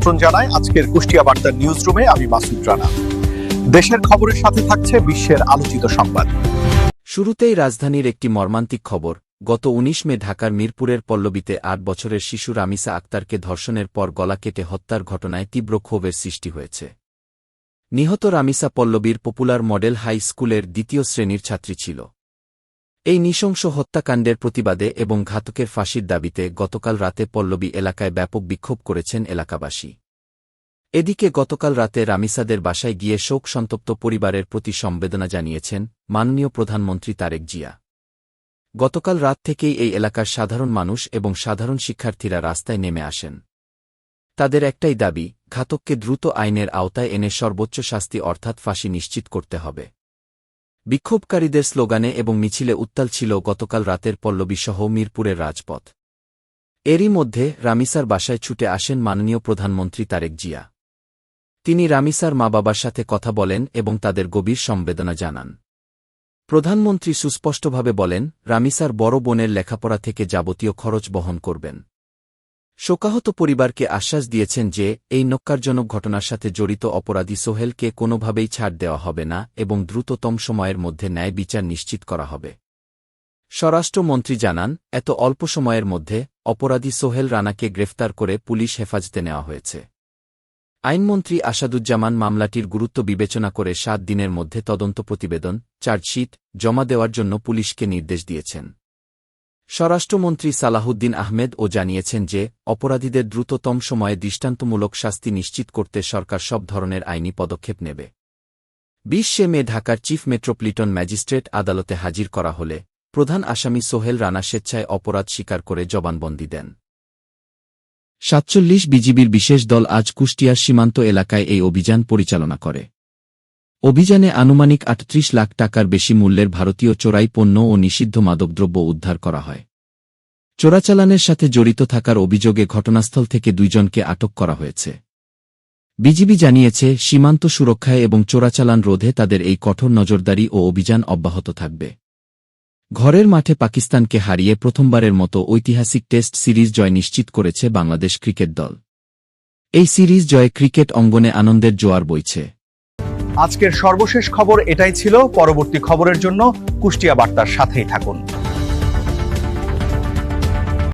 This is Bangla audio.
আমন্ত্রণ জানাই আজকের কুষ্টিয়া বার্তা নিউজ রুমে। আমি মাসুদ রানা। দেশের খবরের সাথে থাকছে বিশ্বের আলোচিত সংবাদ। শুরুতেই রাজধানীর একটি মর্মান্তিক খবর। গত ১৯ মে ঢাকার মিরপুরের পল্লবীতে ৮ বছরের শিশু রামিসা আক্তারকে ধর্ষণের পর গলা কেটে হত্যার ঘটনায় তীব্র ক্ষোভের সৃষ্টি হয়েছে। নিহত রামিসা পল্লবীর পপুলার মডেল হাই স্কুলের ২য় শ্রেণীর ছাত্রী ছিল। এই নৃশংস হত্যাকাণ্ডের প্রতিবাদে এবং ঘাতকের ফাঁসির দাবিতে গতকাল রাতে পল্লবী এলাকায় ব্যাপক বিক্ষোভ করেছেন এলাকাবাসী। এদিকে গতকাল রাতে রামিসাদের বাসায় গিয়ে শোক সন্তপ্ত পরিবারের প্রতি সমবেদনা জানিয়েছেন মাননীয় প্রধানমন্ত্রী তারেক জিয়া। গতকাল রাত থেকেই এই এলাকার সাধারণ মানুষ এবং সাধারণ শিক্ষার্থীরা রাস্তায় নেমে আসেন। তাদের একটাই দাবি, ঘাতককে দ্রুত আইনের আওতায় এনে সর্বোচ্চ শাস্তি অর্থাৎ ফাঁসি নিশ্চিত করতে হবে। বিক্ষোভকারীদের স্লোগানে এবং মিছিলে উত্তাল ছিল গতকাল রাতের পল্লবীসহ মিরপুরের রাজপথ। এরই মধ্যে রামিসার বাসায় ছুটে আসেন মাননীয় প্রধানমন্ত্রী তারেক জিয়া। তিনি রামিসার মা-বাবার সাথে কথা বলেন এবং তাদের গভীর সমবেদনা জানান। প্রধানমন্ত্রী সুস্পষ্টভাবে বলেন, রামিসার বড় বোনের লেখাপড়া থেকে যাবতীয় খরচ বহন করবেন। শোকাহত পরিবারকে আশ্বাস দিয়েছেন যে এই ন্যক্কারজনক ঘটনার সাথে জড়িত অপরাধী সোহেলকে কোনোভাবেই ছাড় দেওয়া হবে না এবং দ্রুততম সময়ের মধ্যে ন্যায় বিচার নিশ্চিত করা হবে। স্বরাষ্ট্রমন্ত্রী জানান, এত অল্প সময়ের মধ্যে অপরাধী সোহেল রানাকে গ্রেফতার করে পুলিশ হেফাজতে নেওয়া হয়েছে। আইনমন্ত্রী আসাদুজ্জামান মামলাটির গুরুত্ব বিবেচনা করে ৭ দিনের মধ্যে তদন্ত প্রতিবেদন, চার্জশিট জমা দেওয়ার জন্য পুলিশকে নির্দেশ দিয়েছেন। স্বরাষ্ট্রমন্ত্রী সালাহুদ্দিন আহমেদও জানিয়েছেন যে অপরাধীদের দ্রুততম সময়ে দৃষ্টান্তমূলক শাস্তি নিশ্চিত করতে সরকার সব ধরনের আইনি পদক্ষেপ নেবে। ২০ মে ঢাকার চিফ মেট্রোপলিটন ম্যাজিস্ট্রেট আদালতে হাজির করা হলে প্রধান আসামি সোহেল রানা স্বেচ্ছায় অপরাধ স্বীকার করে জবানবন্দি দেন। ৪৭ বিজিবির বিশেষ দল আজ কুষ্টিয়ার সীমান্ত এলাকায় এই অভিযান পরিচালনা করে। অভিযানে আনুমানিক ৩৮ লাখ টাকার বেশি মূল্যের ভারতীয় চোরাই পণ্য ও নিষিদ্ধ মাদকদ্রব্য উদ্ধার করা হয়। চোরাচালানের সাথে জড়িত থাকার অভিযোগে ঘটনাস্থল থেকে ২ জনকে আটক করা হয়েছে। বিজিবি জানিয়েছে, সীমান্ত সুরক্ষায় এবং চোরাচালান রোধে তাদের এই কঠোর নজরদারি ও অভিযান অব্যাহত থাকবে। ঘরের মাঠে পাকিস্তানকে হারিয়ে প্রথমবারের মতো ঐতিহাসিক টেস্ট সিরিজ জয় নিশ্চিত করেছে বাংলাদেশ ক্রিকেট দল। এই সিরিজ জয়ে ক্রিকেট অঙ্গনে আনন্দের জোয়ার বইছে। আজকের সর্বশেষ খবর এটাই ছিল। পরবর্তী খবরের জন্য কুষ্টিয়া বার্তার সাথেই থাকুন।